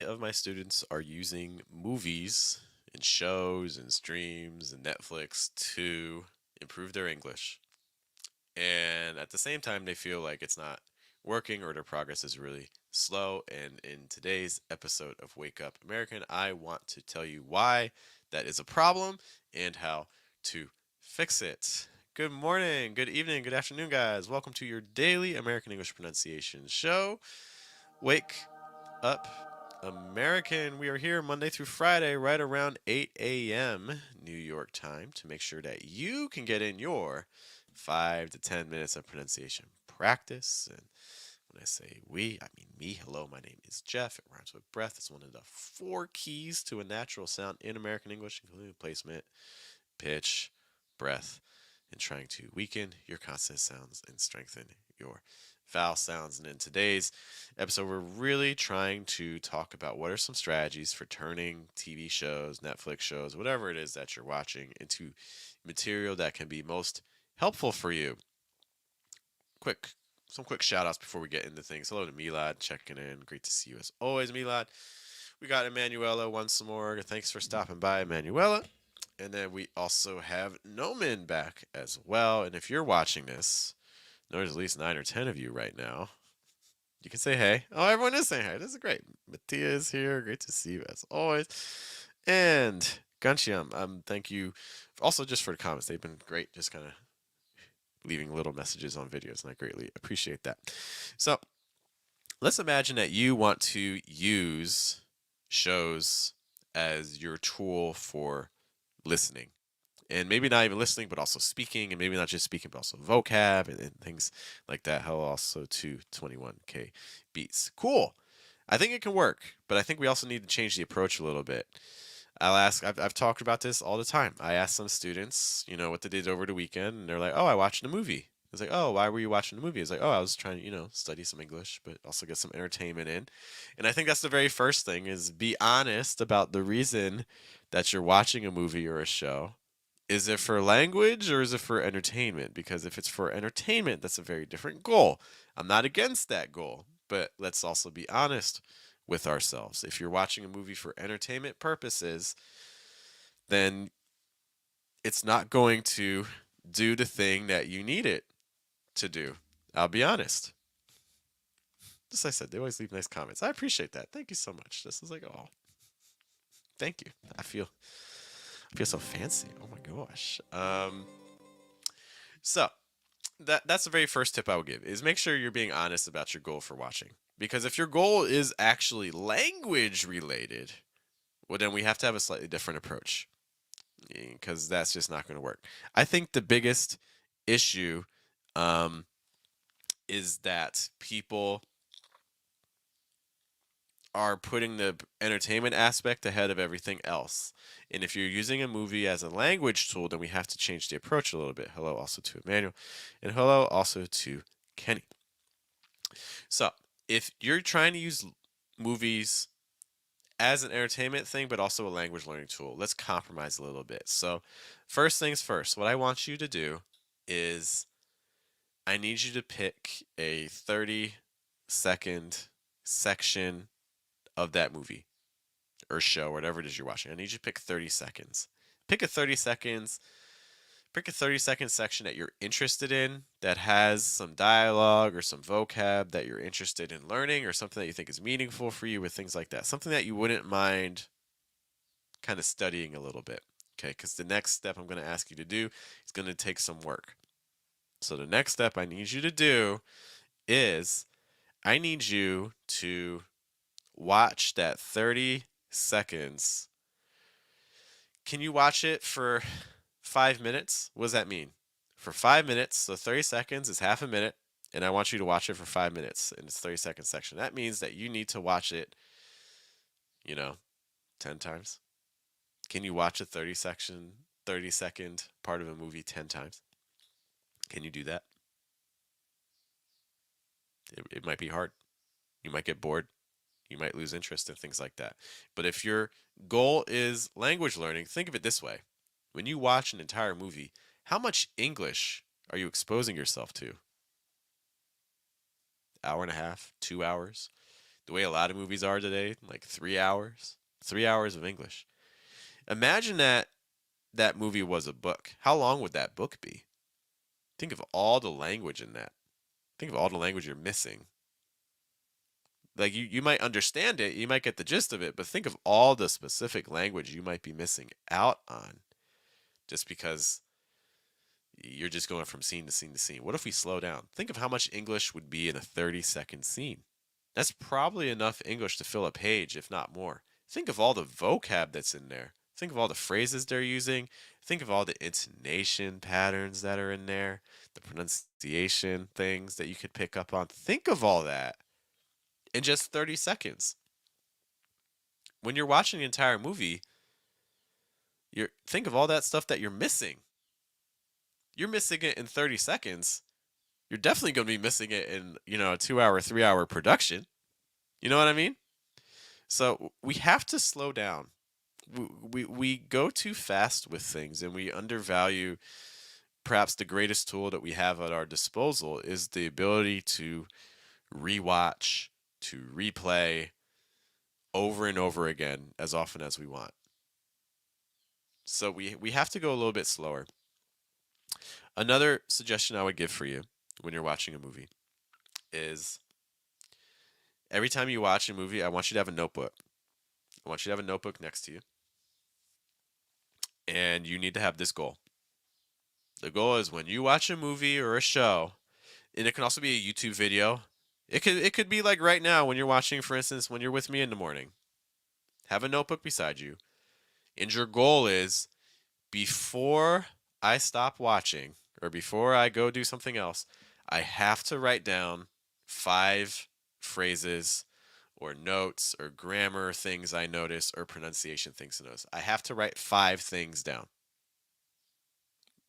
of my students are using movies and shows and streams and Netflix to improve their English. And at the same time, they feel like it's not working or their progress is really slow. And in today's episode of Wake Up American, I want to tell you why that is a problem and how to fix it. Good morning, good evening, good afternoon, guys. Welcome to your daily American English pronunciation show. Wake up American. We are here Monday through Friday, right around 8 a.m. New York time, to make sure that you can get in your 5 to 10 minutes of pronunciation practice. And when I say we, I mean me. Hello, my name is Jeff. It rhymes with breath. It's one of the four keys to a natural sound in American English, including placement, pitch, breath, and trying to weaken your consonant sounds and strengthen your vowel sounds. And in today's episode, we're really trying to talk about what are some strategies for turning TV shows, Netflix shows, whatever it is that you're watching, into material that can be most helpful for you. Quick, some quick shout outs before we get into things. Hello to Milad checking in. Great to see you as always, Milad. We got Emanuela once more. Thanks for stopping by, Emanuela. And then we also have Noman back as well. And if you're watching this, there's at least 9 or 10 of you right now. You can say hey. Oh, everyone is saying hey. This is great. Mattia is here. Great to see you as always. And Ganchiam, thank you also just for the comments. They've been great. Just kind of leaving little messages on videos, and I greatly appreciate that. So let's imagine that you want to use shows as your tool for listening. And maybe not even listening, but also speaking, and maybe not just speaking, but also vocab and things like that. Hello also to 21K Beats. Cool. I think it can work, but I think we also need to change the approach a little bit. I've talked about this all the time. I ask some students, what they did over the weekend, and they're like, oh, I watched a movie. It's like, oh, why were you watching the movie? It's like, oh, I was trying to, study some English, but also get some entertainment in. And I think that's the very first thing is be honest about the reason that you're watching a movie or a show. Is it for language or is it for entertainment? Because if it's for entertainment, that's a very different goal. I'm not against that goal, but let's also be honest with ourselves. If you're watching a movie for entertainment purposes, then it's not going to do the thing that you need it to do. I'll be honest. Just like I said, they always leave nice comments. I appreciate that. Thank you so much. This is like, oh, thank you. I feel so fancy. Oh my gosh. So that's the very first tip I would give is make sure you're being honest about your goal for watching. Because if your goal is actually language related, well then we have to have a slightly different approach. Because that's just not going to work. I think the biggest issue um, is that people are putting the entertainment aspect ahead of everything else. And if you're using a movie as a language tool, then we have to change the approach a little bit. Hello also to Emmanuel, and hello also to Kenny. So, if you're trying to use movies as an entertainment thing, but also a language learning tool, let's compromise a little bit. So, first things first, what I want you to do is I need you to pick a 30-second section of that movie or show, whatever it is you're watching. I need you to pick 30 seconds. Pick a 30 seconds. Pick a 30-second section that you're interested in that has some dialogue or some vocab that you're interested in learning or something that you think is meaningful for you with things like that. Something that you wouldn't mind kind of studying a little bit. Okay, because the next step I'm going to ask you to do is going to take some work. So the next step I need you to do is I need you to watch that 30 seconds. Can you watch it for 5 minutes? What does that mean? For 5 minutes, so 30 seconds is half a minute, and I want you to watch it for 5 minutes in this 30-second section. That means that you need to watch it, you know, 10 times. Can you watch a 30-second part of a movie 10 times? Can you do that? It might be hard. You might get bored. You might lose interest in things like that. But if your goal is language learning, think of it this way. When you watch an entire movie, how much English are you exposing yourself to? Hour and a half, 2 hours? the way a lot of movies are today, like 3 hours, 3 hours of English. Imagine that movie was a book. How long would that book be? Think of all the language in that. Think of all the language you're missing. Like you might understand it, you might get the gist of it, but think of all the specific language you might be missing out on just because you're just going from scene to scene to scene. What if we slow down? Think of how much English would be in a 30-second scene. That's probably enough English to fill a page, if not more. Think of all the vocab that's in there. Think of all the phrases they're using. Think of all the intonation patterns that are in there, the pronunciation things that you could pick up on. Think of all that in just 30 seconds. When you're watching the entire movie, think of all that stuff that you're missing. You're missing it in 30 seconds. You're definitely going to be missing it in, a 2 hour, 3 hour production. You know what I mean? So we have to slow down. We go too fast with things and we undervalue perhaps the greatest tool that we have at our disposal is the ability to rewatch, to replay over and over again as often as we want. So we have to go a little bit slower. Another suggestion I would give for you when you're watching a movie is every time you watch a movie, I want you to have a notebook. I want you to have a notebook next to you. And you need to have this goal. The goal is when you watch a movie or a show, and it can also be a YouTube video. It could be like right now when you're watching, for instance, when you're with me in the morning. Have a notebook beside you. And your goal is before I stop watching or before I go do something else, I have to write down 5 phrases or notes or grammar things I notice or pronunciation things I notice. I have to write 5 things down.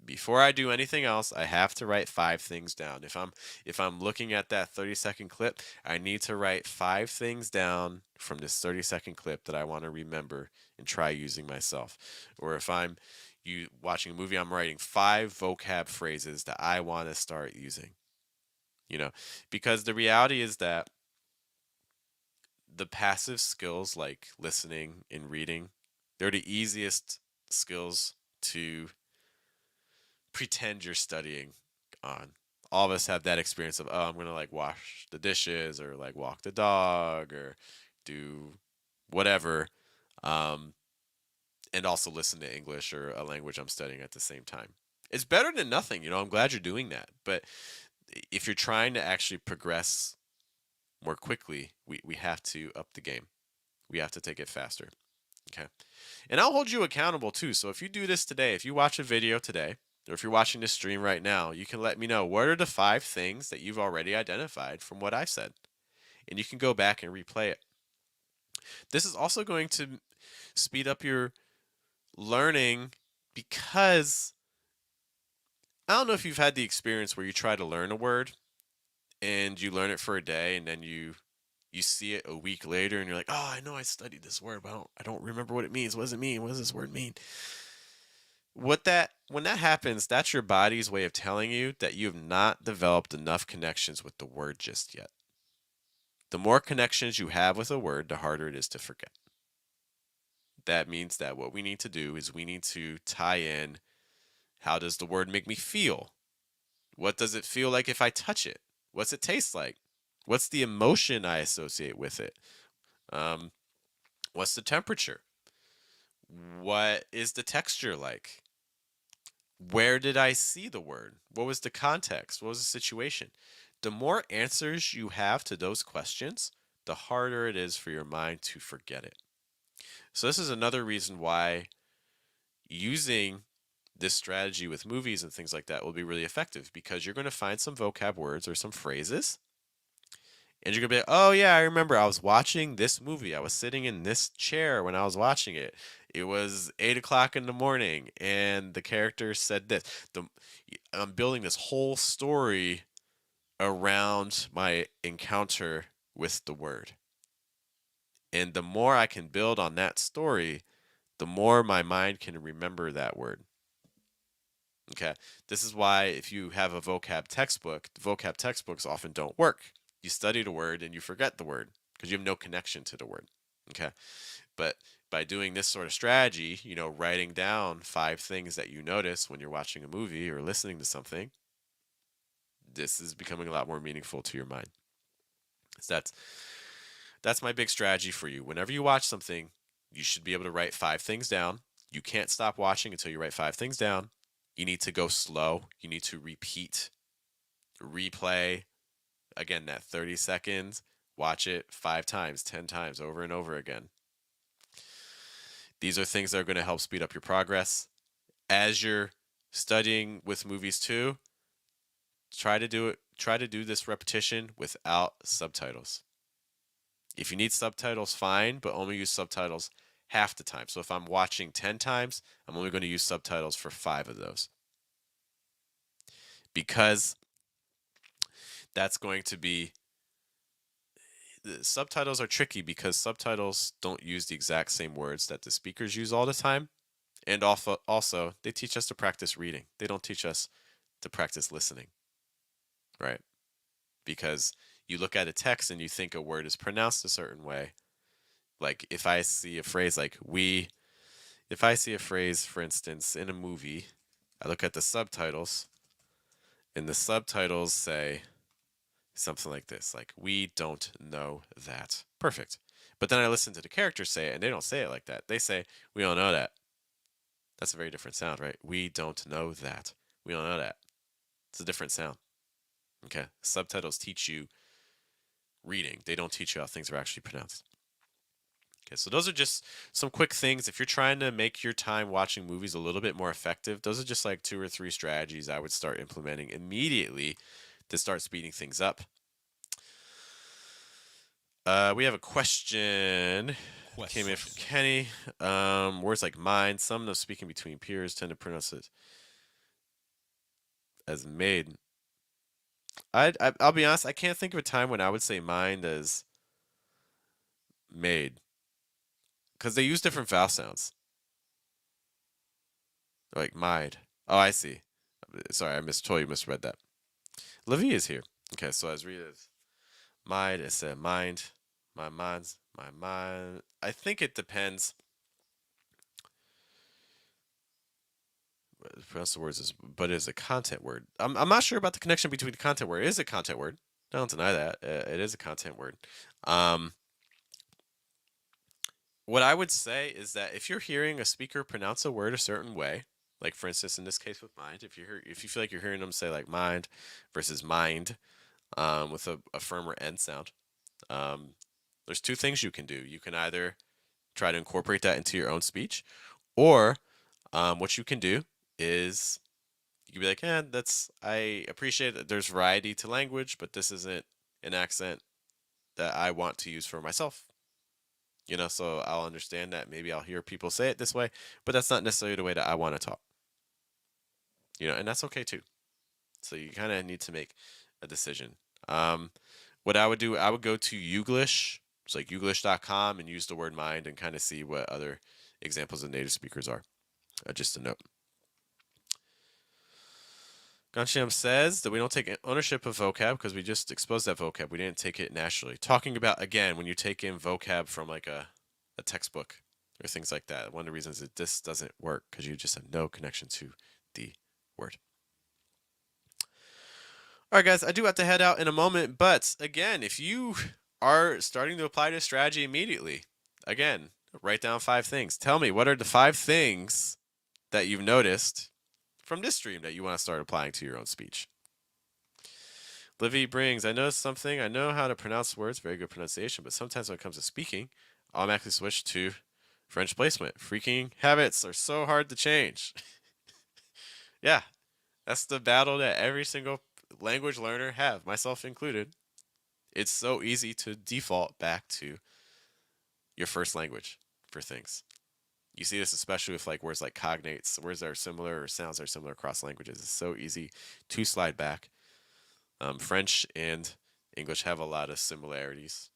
Before I do anything else, I have to write 5 things down. If I'm looking at that 30-second clip, I need to write 5 things down from this 30-second clip that I want to remember and try using myself. Or if I'm watching a movie, I'm writing 5 vocab phrases that I want to start using. Because the reality is that the passive skills like listening and reading, they're the easiest skills to pretend you're studying on. All of us have that experience of, oh, I'm going to like wash the dishes or like walk the dog or do whatever. And also listen to English or a language I'm studying at the same time. It's better than nothing. I'm glad you're doing that. But if you're trying to actually progress more quickly, we have to up the game. We have to take it faster. Okay. And I'll hold you accountable too. So if you do this today, if you watch a video today, or if you're watching this stream right now, you can let me know what are the 5 things that you've already identified from what I said. And you can go back and replay it. This is also going to speed up your learning because I don't know if you've had the experience where you try to learn a word and you learn it for a day and then you see it a week later and you're like, oh, I know I studied this word, but I don't remember what it means. What does it mean? What does this word mean? When that happens, that's your body's way of telling you that you have not developed enough connections with the word just yet. The more connections you have with a word, the harder it is to forget. That means that what we need to do is we need to tie in, how does the word make me feel? What does it feel like if I touch it? What's it taste like? What's the emotion I associate with it? What's the temperature? What is the texture like? Where did I see the word? What was the context? What was the situation? The more answers you have to those questions, the harder it is for your mind to forget it. So this is another reason why using this strategy with movies and things like that will be really effective, because you're going to find some vocab words or some phrases and you're going to be like, oh yeah, I remember I was watching this movie. I was sitting in this chair when I was watching it. It was 8 o'clock in the morning and the character said this. I'm building this whole story around my encounter with the word. And the more I can build on that story, the more my mind can remember that word. Okay. This is why if you have a vocab textbook, the vocab textbooks often don't work. You study the word and you forget the word because you have no connection to the word. Okay. But by doing this sort of strategy, writing down 5 things that you notice when you're watching a movie or listening to something, this is becoming a lot more meaningful to your mind. So that's my big strategy for you. Whenever you watch something, you should be able to write 5 things down. You can't stop watching until you write 5 things down. You need to go slow. You need to repeat, replay, again, that 30 seconds. Watch it 5 times, 10 times, over and over again. These are things that are going to help speed up your progress. As you're studying with movies too, try to do this repetition without subtitles. If you need subtitles, fine, but only use subtitles half the time. So if I'm watching 10 times, I'm only going to use subtitles for 5 of those. Because that's going to be, the subtitles are tricky because subtitles don't use the exact same words that the speakers use all the time. And also, they teach us to practice reading. They don't teach us to practice listening, right? Because you look at a text and you think a word is pronounced a certain way. Like if I see a phrase like we, if I see a phrase, for instance, in a movie, I look at the subtitles and the subtitles say something like this, like, we don't know that. Perfect. But then I listen to the characters say it and they don't say it like that. They say, we don't know that. That's a very different sound, right? We don't know that. We don't know that. It's a different sound. Okay. Subtitles teach you reading. They don't teach you how things are actually pronounced. Okay, so those are just some quick things. If you're trying to make your time watching movies a little bit more effective, those are just like 2 or 3 strategies I would start implementing immediately to start speeding things up. We have a question. Came in from Kenny. Words like mind, some of speaking between peers tend to pronounce it as made. I'll be honest, I can't think of a time when I would say mind as made. Because they use different vowel sounds. Like mind. Oh, I see. Sorry, I totally misread that. Livy is here. Okay, so as read as mind, it said mind. My mind's my mind. I think it depends. Pronounce the words as, but it is a content word. I'm not sure about the connection between the content word. It is a content word. Don't deny that. It is a content word. What I would say is that if you're hearing a speaker pronounce a word a certain way, like for instance in this case with mind, if you feel like you're hearing them say like mind versus mind, with a firmer end sound, there's 2 things you can do. You can either try to incorporate that into your own speech, or what you can do is you can be like, I appreciate that there's variety to language, but this isn't an accent that I want to use for myself. So I'll understand that maybe I'll hear people say it this way, but that's not necessarily the way that I want to talk. And that's okay too. So you kind of need to make a decision. What I would do, I would go to Youglish, it's like youglish.com, and use the word mind and kind of see what other examples of native speakers are. Just a note. Gansham says that we don't take ownership of vocab because we just exposed that vocab. We didn't take it naturally. Talking about, again, when you take in vocab from like a textbook or things like that, one of the reasons that this doesn't work because you just have no connection to the word. All right, guys, I do have to head out in a moment, but again, if you are starting to apply this strategy immediately, again, write down 5 things. Tell me, what are the 5 things that you've noticed from this stream that you want to start applying to your own speech? Livy brings, I noticed something. I know how to pronounce words, very good pronunciation, but sometimes when it comes to speaking, I'll automatically switch to French placement. Freaking habits are so hard to change. Yeah, that's the battle that every single language learner have, myself included. It's so easy to default back to your first language for things. You see this especially with like words like cognates, words that are similar or sounds that are similar across languages. It's so easy to slide back. French and English have a lot of similarities.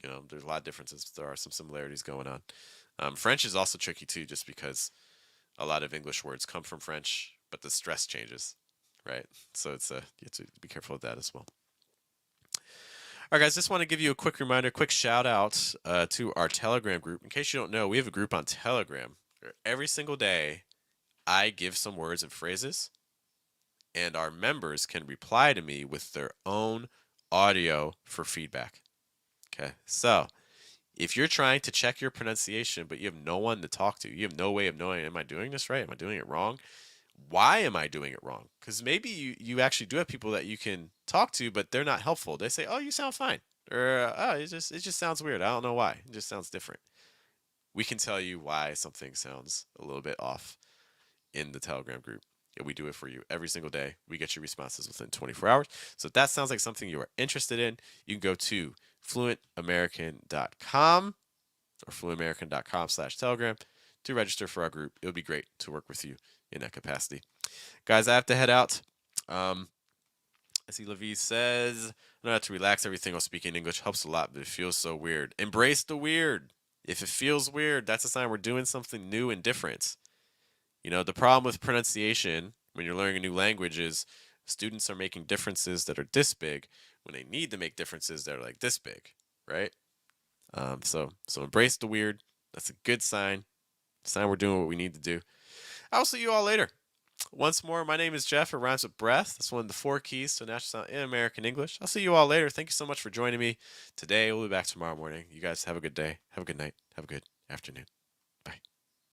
There's a lot of differences. There are some similarities going on. French is also tricky too, just because a lot of English words come from French, but the stress changes, right? So you have to be careful of that as well. All right, guys, just want to give you a quick reminder, quick shout out to our Telegram group. In case you don't know, we have a group on Telegram where every single day I give some words and phrases, and our members can reply to me with their own audio for feedback. Okay, so if you're trying to check your pronunciation, but you have no one to talk to, you have no way of knowing, am I doing this right? Am I doing it wrong? Why am I doing it wrong? Because maybe you actually do have people that you can talk to, but they're not helpful. They say, "Oh, you sound fine," or "Oh, it just sounds weird. I don't know why. It just sounds different." We can tell you why something sounds a little bit off in the Telegram group. And we do it for you every single day. We get your responses within 24 hours. So if that sounds like something you are interested in, you can go to fluentamerican.com or fluentamerican.com/telegram to register for our group. It would be great to work with you in that capacity. Guys, I have to head out. I see Levi says, I know how to relax everything while speaking English helps a lot, but it feels so weird. Embrace the weird. If it feels weird, that's a sign we're doing something new and different. You know, the problem with pronunciation when you're learning a new language is students are making differences that are this big when they need to make differences that are like this big, right? So embrace the weird. That's a good sign. Sign we're doing what we need to do. I'll see you all later. Once more, my name is Jeff. It rhymes with breath. That's one of the 4 keys to natural sound in American English. I'll see you all later. Thank you so much for joining me today. We'll be back tomorrow morning. You guys have a good day. Have a good night. Have a good afternoon.